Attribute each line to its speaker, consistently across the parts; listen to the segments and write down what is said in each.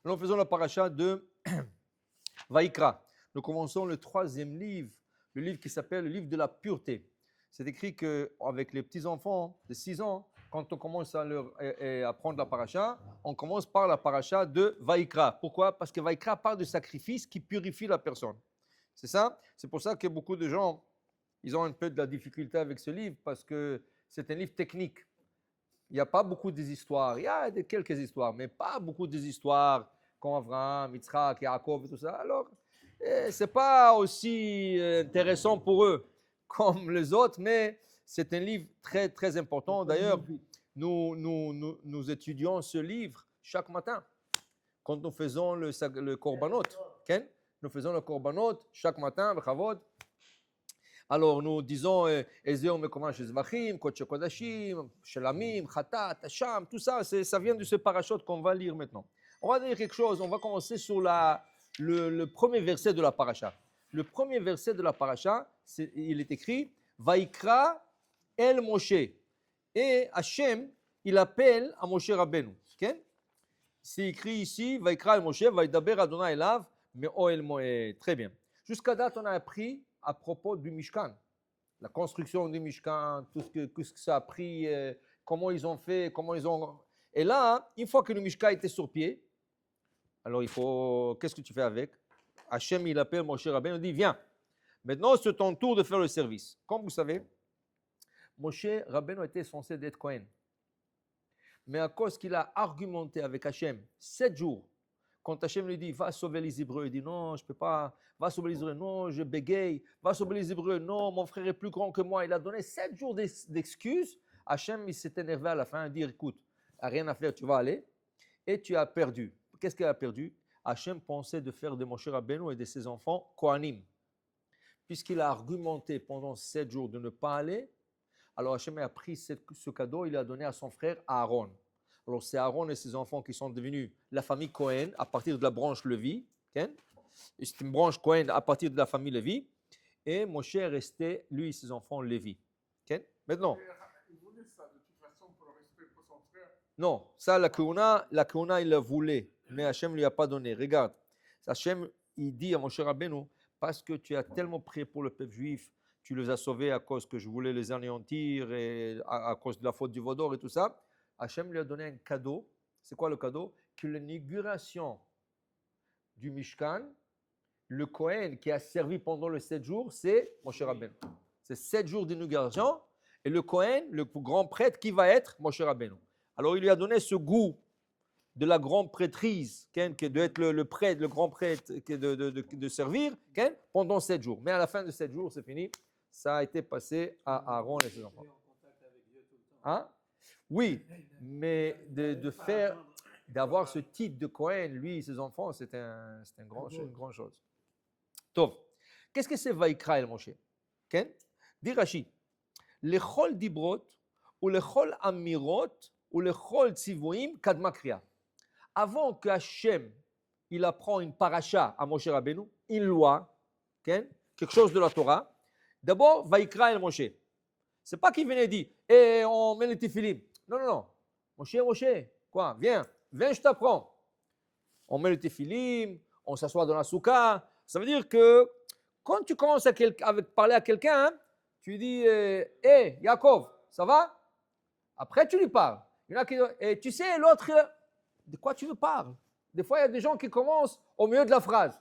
Speaker 1: Nous faisons la paracha de Vaïkra. Nous commençons le 3e livre, le livre qui s'appelle le livre de la pureté. C'est écrit qu'avec les petits-enfants de 6 ans, quand on commence à leur apprendre la paracha, on commence par la paracha de Vaïkra. Pourquoi? Parce que Vaïkra parle de sacrifice qui purifie la personne. C'est ça? C'est pour ça que beaucoup de gens, ils ont un peu de la difficulté avec ce livre parce que c'est un livre technique. Il n'y a pas beaucoup d'histoires. Il y a quelques histoires, mais pas beaucoup d'histoires comme Abraham, Yitzhak, Yaakov et tout ça. Alors, ce n'est pas aussi intéressant pour eux comme les autres, mais c'est un livre très, très important. D'ailleurs, nous étudions ce livre chaque matin quand nous faisons le korbanot. Okay? Nous faisons le korbanot chaque matin, b'chavod. Alors, nous disons, Ezeo Mekomash Zvachim, Kodesh Kodashim, Shelamim, Khatat, Hasham, tout ça, ça vient de ce parachute qu'on va lire maintenant. On va dire quelque chose, on va commencer sur le premier verset de la paracha. Le premier verset de la paracha, il est écrit Vaïkra El Moshe. Et Hachem, il appelle à Moshe Rabbeinu. Okay? C'est écrit ici Vaïkra El Moshe, Vaïdaber Adonai Elav, Me'o El Moed. Très bien. Jusqu'à date, on a appris à propos du Mishkan, la construction du Mishkan, tout ce que ça a pris, comment ils ont fait, comment ils ont... Et là, une fois que le Mishkan était sur pied, alors il faut... Qu'est-ce que tu fais avec? Hachem, il appelle Moshe Rabbeinu, il dit, viens, maintenant c'est ton tour de faire le service. Comme vous savez, Moshe Rabbeinu était censé être Kohen. Mais à cause qu'il a argumenté avec Hachem 7 jours, quand Hachem lui dit, va sauver les Hébreux, il dit, non, je ne peux pas. Va sauver les Hébreux, non, je bégaye. Va sauver les Hébreux, non, mon frère est plus grand que moi. Il a donné 7 jours d'excuses. Hachem, il s'est énervé à la fin, il dit, écoute, rien à faire, tu vas aller. Et tu as perdu. Qu'est-ce qu'il a perdu? Hachem pensait de faire de Moshe Rabbeinu et de ses enfants Kohanim. Puisqu'il a argumenté pendant 7 jours de ne pas aller, alors Hachem a pris ce cadeau, il l'a donné à son frère Aaron. Alors, c'est Aaron et ses enfants qui sont devenus la famille Cohen à partir de la branche Lévi. Okay? C'est une branche Cohen à partir de la famille Lévi. Et Moshe est resté, lui et ses enfants, Lévi. Okay? Maintenant.
Speaker 2: Il voulait ça de toute façon pour le respect pour son frère.
Speaker 1: Non, ça, la Keuna, il la voulait, mais Hachem ne lui a pas donné. Regarde, Hachem, il dit à Moshe Rabbeinu, parce que tu as tellement prié pour le peuple juif, tu les as sauvés à cause que je voulais les anéantir et à cause de la faute du Vaudor et tout ça. Hachem lui a donné un cadeau. C'est quoi le cadeau? Que l'inauguration du Mishkan, le Kohen qui a servi pendant les 7 jours, c'est Moshe Rabbeinu. C'est 7 jours d'inauguration. Et le Kohen, le grand prêtre, qui va être Moshe Rabbeinu. Alors il lui a donné ce goût de la grande prêtrise, qui doit être le prêtre, le grand prêtre, de servir pendant 7 jours. Mais à la fin de 7 jours, c'est fini. Ça a été passé à Aaron et ses enfants. Hein? Oui, mais d'avoir ce titre de Cohen, lui et ses enfants, c'est une grande chose. Tov. Qu'est-ce que c'est Vaïkra el Moshe? Dit Rashi, lechol dibrot ou lechol amirot ou lechol tzivoim kadma kriya. Avant que Hachem il apprend une paracha à Moshe Rabbeinu, une loi, quelque chose de la Torah, d'abord Vaïkra el Moshe. C'est pas qu'il venait et dit, on met les téphilim. Non. Moshe, quoi? Viens, je t'apprends. On met le téphilim, on s'assoit dans la souka. Ça veut dire que quand tu commences à parler à quelqu'un, tu dis, Yaakov, ça va? Après, tu lui parles. Il y en a qui disent, tu sais, l'autre, de quoi tu veux parler? Des fois, il y a des gens qui commencent au milieu de la phrase.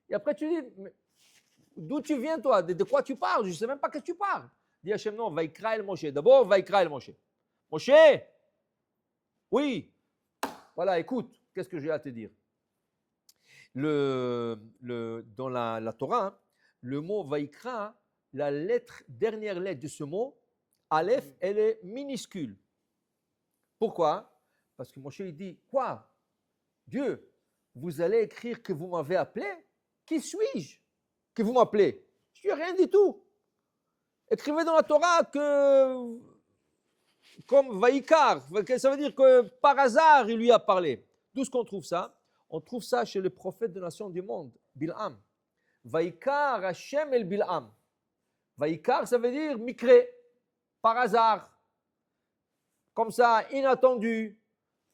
Speaker 1: Et après, tu dis, d'où tu viens, toi? De quoi tu parles? Je ne sais même pas que tu parles. Dit Hachem, non, Vaïkra el Moshe. D'abord, Vaïkra el Moshe. Moshe, oui, voilà, écoute, qu'est-ce que j'ai à te dire? Dans la Torah, le mot Vaïkra, dernière lettre de ce mot, Aleph, elle est minuscule. Pourquoi? Parce que Moshe il dit, quoi? Dieu, vous allez écrire que vous m'avez appelé? Qui suis-je que vous m'appelez? Je ne suis rien du tout. Écrivez dans la Torah que, comme Vaïkar, ça veut dire que par hasard, il lui a parlé. D'où est-ce qu'on trouve ça? On trouve ça chez le prophète des nations du monde, Bil'am. Vaïkar Hashem el Bil'am. Vaïkar, ça veut dire micré, par hasard. Comme ça, inattendu.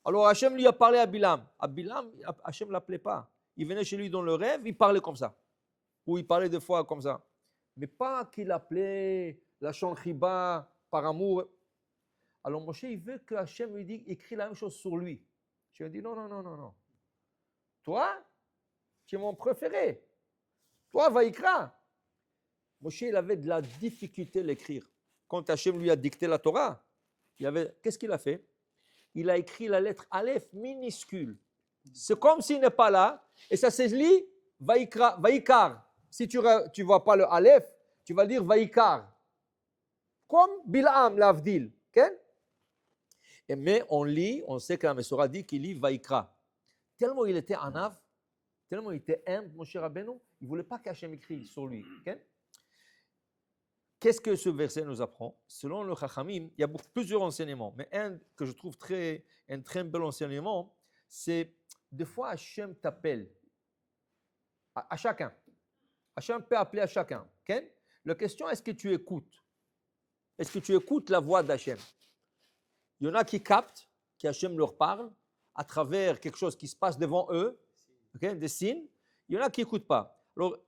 Speaker 1: Alors Hachem lui a parlé à Bilam. À Bilam, Hachem ne l'appelait pas. Il venait chez lui dans le rêve, il parlait comme ça. Ou il parlait des fois comme ça. Mais pas qu'il appelait la Shonchiba par amour. Alors Moshe, il veut que Hachem lui dise, écrit la même chose sur lui. Je lui ai dit, non, non, non, non, non. Toi, tu es mon préféré. Toi, Vaïkra. Moshe, il avait de la difficulté à l'écrire. Quand Hachem lui a dicté la Torah, qu'est-ce qu'il a fait? Il a écrit la lettre Aleph minuscule. C'est comme s'il n'est pas là. Et ça se lit Vaïkra, Vaïkar. Si tu ne vois pas le Aleph, tu vas dire Vaïkar. Comme Bil'am, l'Avdil. Okay? Mais on sait que la Mesorah dit qu'il lit Vaïkra. Tellement il était anav, tellement il était humble, mon cher Rabbeinu, il ne voulait pas qu'Hachem écrit sur lui. Okay? Qu'est-ce que ce verset nous apprend? Selon le Chachamim, il y a plusieurs enseignements, mais un que je trouve un très bel enseignement, c'est des fois Hachem t'appelle à chacun. Hachem peut appeler à chacun. Okay? La question, est-ce que tu écoutes? Est-ce que tu écoutes la voix d'Hachem? Il y en a qui captent, qu'Hachem leur parle à travers quelque chose qui se passe devant eux, okay? Des signes. Il y en a qui n'écoutent pas. Alors,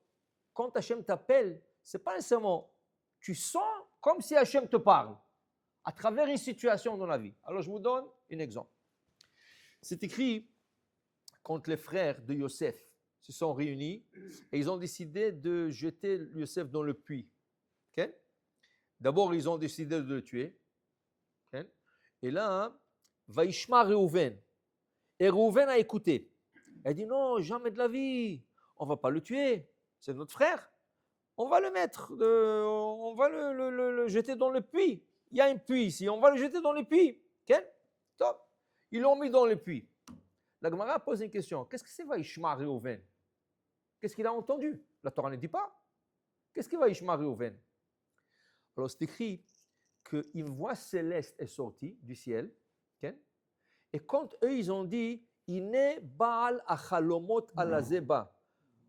Speaker 1: quand Hachem t'appelle, ce n'est pas nécessairement... Tu sens comme si Hachem te parle à travers une situation dans la vie. Alors, je vous donne un exemple. C'est écrit quand les frères de Yosef se sont réunis et ils ont décidé de jeter Yosef dans le puits. Okay? D'abord, ils ont décidé de le tuer. Okay? Et là, Vaishma Reuven. Et Reuven a écouté. Elle dit non, jamais de la vie. On ne va pas le tuer. C'est notre frère. On va le mettre, on va le jeter dans le puits. Il y a un puits ici, on va le jeter dans le puits. Okay? Top. Ils l'ont mis dans le puits. La Gemara pose une question. Qu'est-ce que c'est Vaishma Reuven? Qu'est-ce qu'il a entendu? La Torah ne dit pas. Qu'est-ce que Vaishma Reuven? Alors c'est écrit qu'une voix céleste est sortie du ciel. Okay? Et quand eux, ils ont dit, Ine Baal Achalomot Alazeba.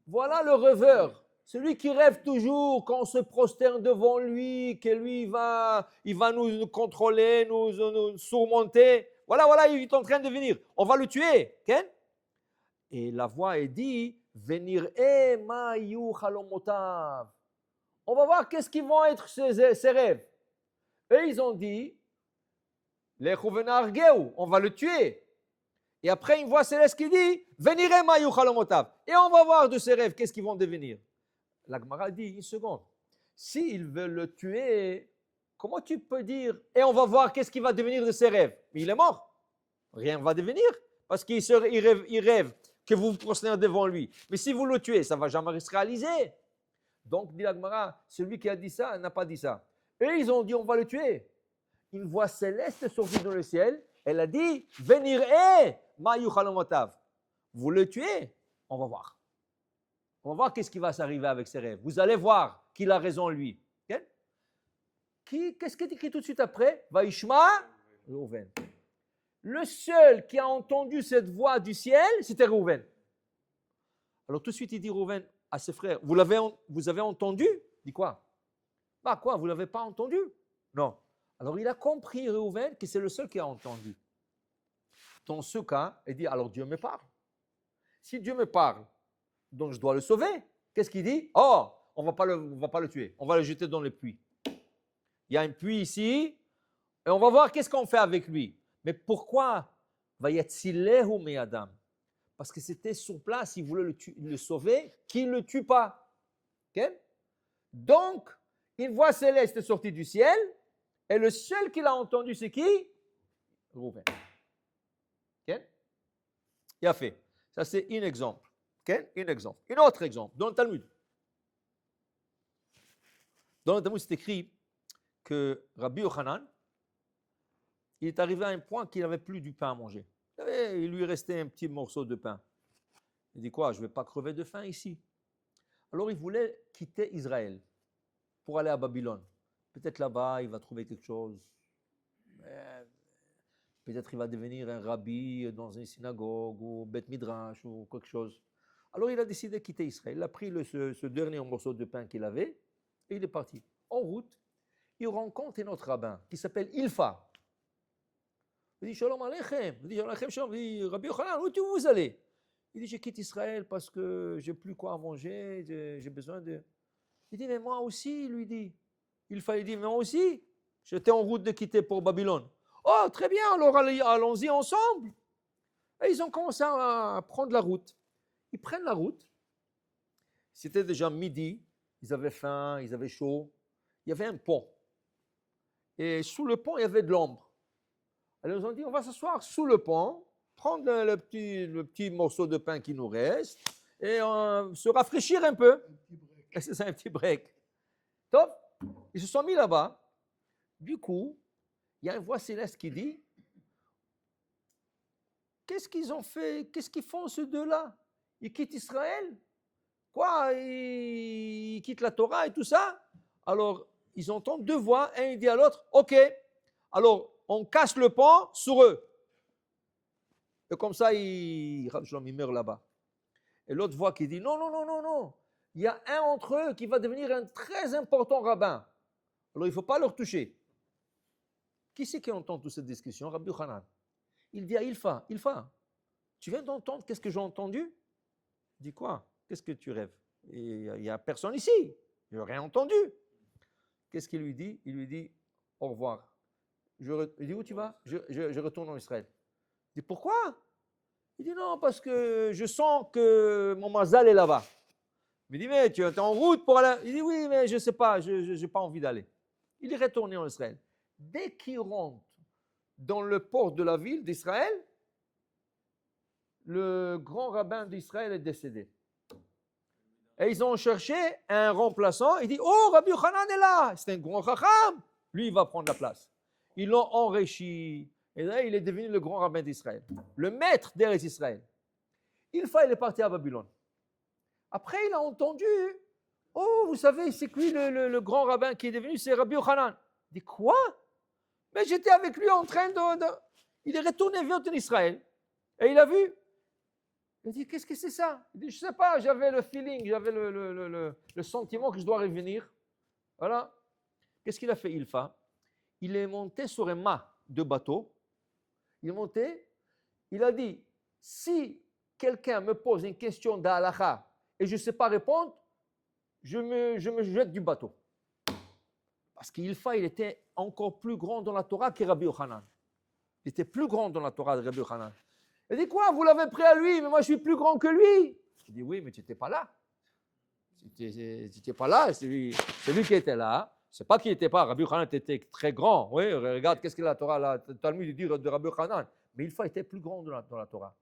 Speaker 1: Voilà le rêveur. Celui qui rêve toujours quand on se prosterne devant lui, que lui il va nous contrôler, nous surmonter. Voilà, il est en train de venir. On va le tuer. Okay? Et la voix est dit, venir mayu chalomotav. On va voir qu'est-ce qui vont être ses rêves. Eux, ils ont dit, on va le tuer. Et après, une voix céleste qui dit, venir mayu chalomotav. Et on va voir de ses rêves qu'est-ce qu'ils vont devenir. La Gemara dit, une seconde, s'ils veulent le tuer, comment tu peux dire, et on va voir qu'est-ce qui va devenir de ses rêves? Mais il est mort. Rien ne va devenir, parce qu'il rêve que vous vous prosternez devant lui. Mais si vous le tuez, ça ne va jamais se réaliser. Donc, dit la Gemara, celui qui a dit ça n'a pas dit ça. Eux, ils ont dit, on va le tuer. Une voix céleste est sortie dans le ciel, elle a dit, venir mayu chalomotav. Vous le tuez, on va voir. On va voir qu'est-ce qui va s'arriver avec ses rêves. Vous allez voir qu'il a raison, lui. Okay? Qu'est-ce qui est écrit tout de suite après? Vaishma Reuven. Le seul qui a entendu cette voix du ciel, c'était Reuven. Alors tout de suite, il dit Reuven à ses frères, vous avez entendu? Il dit quoi? Bah quoi, vous ne l'avez pas entendu? Non. Alors il a compris, Reuven, que c'est le seul qui a entendu. Dans ce cas, il dit, alors Dieu me parle. Si Dieu me parle, donc je dois le sauver. Qu'est-ce qu'il dit? Oh, on va pas le tuer. On va le jeter dans le puits. Il y a un puits ici et on va voir qu'est-ce qu'on fait avec lui. Mais pourquoi? Vayatzilehu me'adam. Parce que c'était sur place, il voulait le sauver, qu'il ne le tue pas. Okay? Donc, une voix céleste est sortie du ciel et le seul qui l'a entendu, c'est qui? Reuven. Okay? Il a fait. Ça, c'est un exemple. Okay? Un exemple. Un autre exemple, dans le Talmud. Dans le Talmud, c'est écrit que Rabbi Yochanan, il est arrivé à un point qu'il n'avait plus du pain à manger. Il lui restait un petit morceau de pain. Il dit quoi? Je ne vais pas crever de faim ici. Alors il voulait quitter Israël pour aller à Babylone. Peut-être là-bas, il va trouver quelque chose. Peut-être il va devenir un rabbi dans une synagogue ou Beth Midrash ou quelque chose. Alors il a décidé de quitter Israël. Il a pris ce dernier morceau de pain qu'il avait et il est parti. En route, il rencontre un autre rabbin qui s'appelle Ilfa. Il dit Shalom Aleichem. Il dit Shalom Aleichem, Shalom. Il dit Rabbi Yochanan, où vous allez? Il dit je quitte Israël parce que j'ai plus quoi manger, j'ai besoin de. Il dit mais moi aussi, il lui dit. Il fallait dire mais moi aussi, j'étais en route de quitter pour Babylone. Oh très bien, alors allons-y ensemble. Et ils ont commencé à prendre la route. Ils prennent la route. C'était déjà midi, ils avaient faim, ils avaient chaud. Il y avait un pont. Et sous le pont, il y avait de l'ombre. Alors ils ont dit, on va s'asseoir sous le pont, prendre le petit morceau de pain qui nous reste et se rafraîchir un peu. Et c'est ça, un petit break. Top. Ils se sont mis là-bas. Du coup, il y a une voix céleste qui dit, qu'est-ce qu'ils ont fait? Qu'est-ce qu'ils font ces deux-là? Ils quittent Israël? Quoi? Ils quittent la Torah et tout ça? Alors, ils entendent deux voix. Un dit à l'autre, ok, alors on casse le pont sur eux. Et comme ça, il meurt là-bas. Et l'autre voix qui dit, non, non, non, non, non. Il y a un entre eux qui va devenir un très important rabbin. Alors, il ne faut pas leur toucher. Qui c'est qui entend toute cette discussion? Rabbi Yochanan. Il dit à Ilfa, tu viens d'entendre qu'est-ce que j'ai entendu? Il dit quoi? Qu'est-ce que tu rêves? Il n'y a personne ici. Je n'ai rien entendu. Qu'est-ce qu'il lui dit? Il lui dit au revoir. Il dit où tu vas? Je retourne en Israël. Il dit pourquoi? Il dit non, parce que je sens que mon mazal est là-bas. Il dit mais tu es en route pour aller. Il dit oui, mais je ne sais pas, je n'ai pas envie d'aller. Il est retourné en Israël. Dès qu'il rentre dans le port de la ville d'Israël, le grand rabbin d'Israël est décédé. Et ils ont cherché un remplaçant. Il dit, oh, Rabbi Yochanan est là. C'est un grand chacham. Lui, il va prendre la place. Ils l'ont enrichi. Et là, il est devenu le grand rabbin d'Israël. Le maître d'Eretz Israël. Il est parti à Babylone. Après, il a entendu, oh, vous savez, c'est que lui, le grand rabbin qui est devenu, c'est Rabbi Yochanan. Il dit, quoi? Mais j'étais avec lui en train de... Il est retourné vers Israël. Et il a vu. Il dit, qu'est-ce que c'est ça? Il dit, je ne sais pas, j'avais le feeling, j'avais le sentiment que je dois revenir. Voilà. Qu'est-ce qu'il a fait, Ilfa? Il est monté sur un mât de bateau. Il est monté. Il a dit, si quelqu'un me pose une question d'Halakha et je ne sais pas répondre, je me jette du bateau. Parce qu'Ilfa, il était encore plus grand dans la Torah que Rabbi Yochanan. Il était plus grand dans la Torah de Rabbi Yochanan. Il dit quoi? Vous l'avez pris à lui, mais moi je suis plus grand que lui. Il dit oui, mais tu n'étais pas là. Tu n'étais pas là, c'est lui qui était là. C'est pas qu'il n'était pas. Rabbi Yochanan était très grand. Oui, regarde, qu'est-ce que la Torah, là, le Talmud dit de Rabbi Yochanan. Mais Ilfa était plus grand dans la Torah.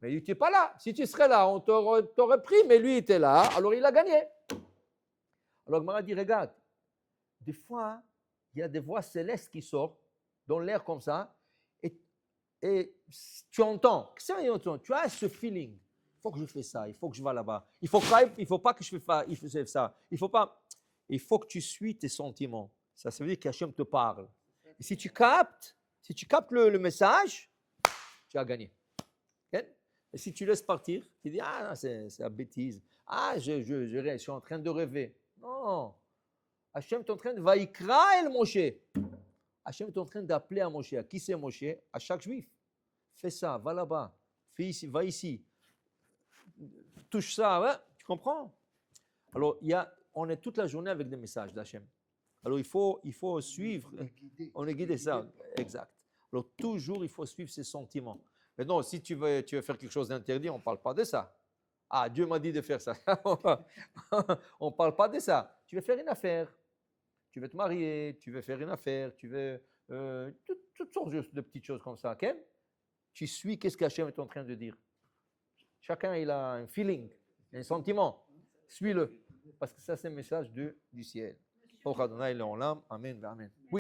Speaker 1: Mais il n'était pas là. Si tu serais là, on t'aurait pris, mais lui était là, alors il a gagné. Alors Gemara dit, regarde, des fois, il y a des voix célestes qui sortent dans l'air comme ça, et tu entends, tu as ce feeling. Il faut que je fasse ça, il faut que je vais là-bas. Il ne faut pas que je fasse ça. Il faut que tu suis tes sentiments. Ça veut dire qu'Hachem te parle. Et si tu captes le message, tu as gagné. Okay? Et si tu laisses partir, tu dis, ah, non, c'est la bêtise. Ah, je suis en train de rêver. Non. Hachem est en train de Vaikra el Moshe. Hachem est en train d'appeler à Moshe. À qui c'est Moshe? À chaque juif. Fais ça, va là-bas. Fais ici, va ici. Touche ça, ouais, tu comprends? Alors, on est toute la journée avec des messages d'Hachem. Alors, il faut suivre. On est guidé, ça. Exact. Alors, toujours, il faut suivre ses sentiments. Mais non, si tu veux faire quelque chose d'interdit, on ne parle pas de ça. Ah, Dieu m'a dit de faire ça. On ne parle pas de ça. Tu veux faire une affaire. Tu veux te marier, tu veux faire une affaire, tu veux toutes sortes de petites choses comme ça. Okay? Tu suis qu'est-ce qu'Hachem est en train de dire. Chacun il a un feeling, un sentiment. Suis-le. Parce que ça, c'est le message du ciel. Amen. Amen. Oui.